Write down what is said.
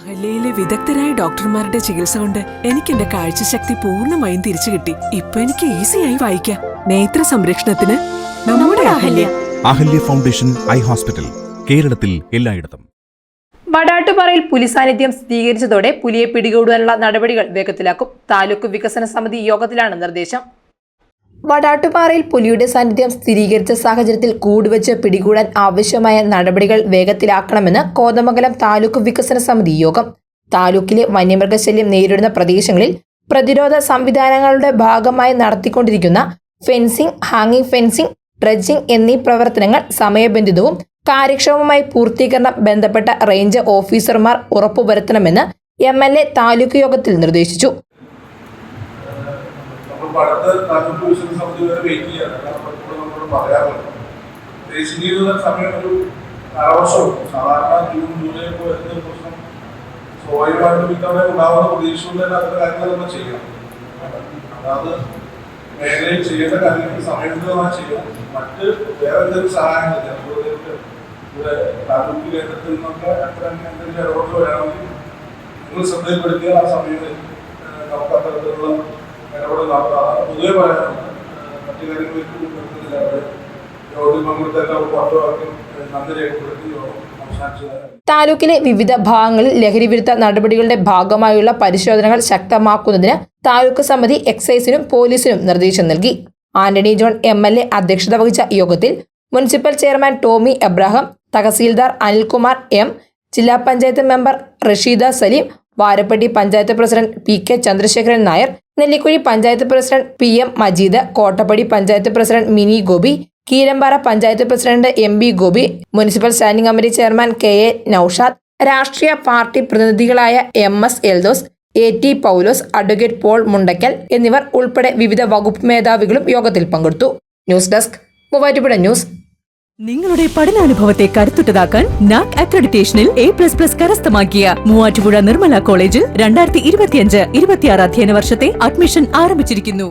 അഹല്യയിലെ വിദഗ്ധരായ ഡോക്ടർമാരുടെ ചികിത്സ കൊണ്ട് എനിക്ക് എന്റെ കാഴ്ചശക്തി പൂർണ്ണമായും തിരിച്ചു കിട്ടി. ഇപ്പൊ എനിക്ക് ഈസിയായി വായിക്കാം. നേത്ര സംരക്ഷണത്തിന് നമ്മുടെ Ahalya. Ahalya foundation eye hospital, കേരളത്തിൽ എല്ലായിടത്തും. വടാട്ടുപാറയിൽ പുലി സാന്നിധ്യം സ്ഥിരീകരിച്ചതോടെ പുലിയെ പിടികൂടാനുള്ള നടപടികൾ വേഗത്തിലാക്കും. താലൂക്ക് വികസന സമിതി യോഗത്തിലാണ് നിർദ്ദേശം. വടാട്ടുപാറയിൽ പുലിയുടെ സാന്നിധ്യം സ്ഥിരീകരിച്ച സാഹചര്യത്തിൽ കൂടുവച്ച് പിടികൂടാൻ ആവശ്യമായ നടപടികൾ വേഗത്തിലാക്കണമെന്ന് കോതമംഗലം താലൂക്ക് വികസന സമിതി യോഗം. താലൂക്കിലെ വന്യമൃഗശല്യം നേരിടുന്ന പ്രദേശങ്ങളിൽ പ്രതിരോധ സംവിധാനങ്ങളുടെ ഭാഗമായി നടത്തിക്കൊണ്ടിരിക്കുന്ന ഫെൻസിംഗ്, ഹാങ്ങിംഗ് ഫെൻസിംഗ്, ഡ്രഡ്ജിംഗ് എന്നീ പ്രവർത്തനങ്ങൾ സമയബന്ധിതവും കാര്യക്ഷമമായി പൂർത്തീകരണം ബന്ധപ്പെട്ട റേഞ്ച് ഓഫീസർമാർ ഉറപ്പുവരുത്തണമെന്ന് MLA താലൂക്ക് യോഗത്തിൽ നിർദ്ദേശിച്ചു. മേഖലയിൽ ചെയ്യേണ്ട കാര്യങ്ങൾ സമയബന്ധിതമായി ചെയ്യാം. മറ്റ് വേറെ എന്തെങ്കിലും സഹായങ്ങൾ ഇവിടെ താലൂക്ക് കേന്ദ്രത്തിൽ നിന്നൊക്കെ അത്തരം എന്തെങ്കിലും ഇടപെടൽ വരാമെങ്കിൽ നിങ്ങൾ ശ്രദ്ധയിൽപ്പെടുത്തിയാൽ ആ സമയത്ത് നമുക്ക് അത്തരത്തിലുള്ള ഇടപെടൽ നടത്താം. പൊതുവെ പറയാനുണ്ട്, മറ്റു കാര്യങ്ങളിലേക്ക് ഉൾപ്പെടുത്തുന്നില്ല. യോഗത്തിൽ പങ്കെടുത്ത പത്രവാക്യം നന്ദി രേഖപ്പെടുത്തി യോഗം അവസാനിച്ചതാണ്. താലൂക്കിലെ വിവിധ ഭാഗങ്ങളിൽ ലഹരിവിരുദ്ധ നടപടികളുടെ ഭാഗമായുള്ള പരിശോധനകൾ ശക്തമാക്കുന്നതിന് താലൂക്ക് സമിതി എക്സൈസിനും പോലീസിനും നിർദ്ദേശം നൽകി. ആന്റണി ജോൺ MLA അധ്യക്ഷത വഹിച്ച യോഗത്തിൽ municipal chairman Tomy Abraham, tahsildar Anilkumar M, ജില്ലാ panchayat member Rasheeda Saleem, Varappady panchayat president PK Chandrasekharan Nair, Nellikuzhi panchayat president PM Majeed, Kottappady panchayat president Mini Gopi, Keerampara panchayat president MB Gopi, municipal standing committee chairman KA Noushad, രാഷ്ട്രീയ പാർട്ടി പ്രതിനിധികളായ MS Eldhose, AT Paulose, advocate Paul Mundakkal എന്നിവർ ഉൾപ്പെടെ വിവിധ വകുപ്പ് മേധാവികളും യോഗത്തിൽ പങ്കെടുത്തു. News desk, Muvattupuzha news. നിങ്ങളുടെ പഠനാനുഭവത്തെ കരുത്തുറ്റതാക്കാൻ NAC അക്രഡിറ്റേഷനിൽ A++ കരസ്ഥമാക്കിയ മൂവാറ്റുപുഴ നിർമ്മല കോളേജിൽ 2025-26 അധ്യയന വർഷത്തെ അഡ്മിഷൻ ആരംഭിച്ചിരിക്കുന്നു.